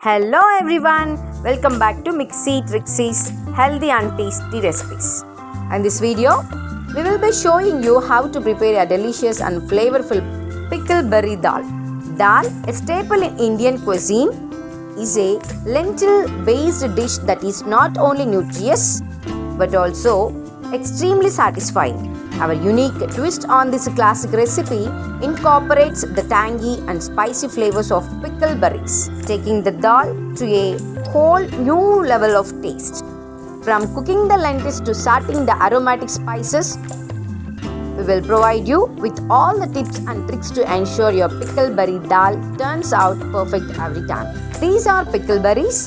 Hello everyone, welcome back to Mixie Trixie's healthy and tasty recipes. In this video, we will be showing you how to prepare a delicious and flavorful pickle berry dal. Dal, a staple in Indian cuisine, is a lentil-based dish that is not only nutritious but also extremely satisfying. Our unique twist on this classic recipe incorporates the tangy and spicy flavors of pickle berries, taking the dal to a whole new level of taste. From cooking the lentils to sautéing the aromatic spices, we will provide you with all the tips and tricks to ensure your pickle berry dal turns out perfect every time. These are pickle berries.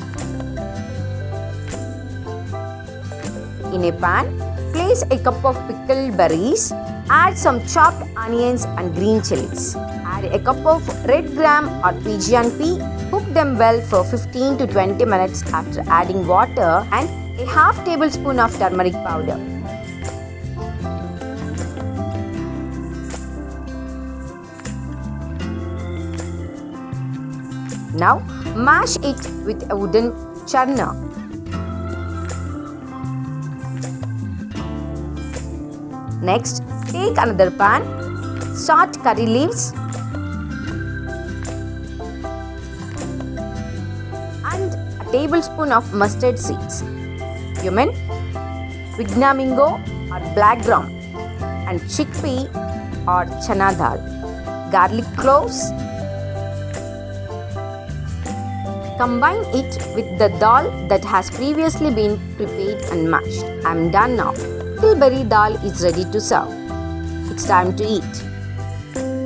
In a pan, place a cup of pickled berries, add some chopped onions and green chilies. Add a cup of red gram or Pigeon pea, cook them well for 15 to 20 minutes after adding water and a half tablespoon of turmeric powder. Now mash it with a wooden churner. Next, take another pan, salt curry leaves and a tablespoon of mustard seeds, cumin, vignamingo or black gram and chickpea or chana dal, garlic cloves. Combine it with the dal that has previously been prepared and mashed. I am done now. Pickle berry dal is ready to serve. It's time to eat.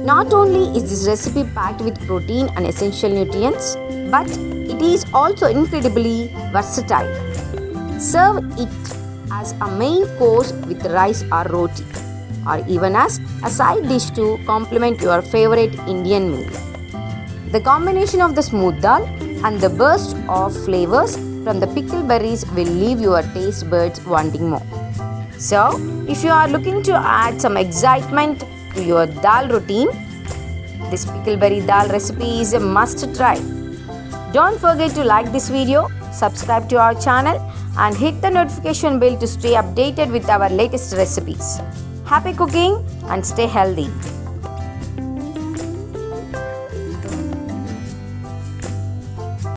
Not only is this recipe packed with protein and essential nutrients, but it is also incredibly versatile. Serve it as a main course with rice or roti, or even as a side dish to complement your favorite Indian meal. The combination of the smooth dal and the burst of flavors from the pickle berries will leave your taste buds wanting more. So, if you are looking to add some excitement to your dal routine, this pickle berry dal recipe is a must try. Don't forget to like this video, subscribe to our channel and hit the notification bell to stay updated with our latest recipes. Happy cooking and stay healthy.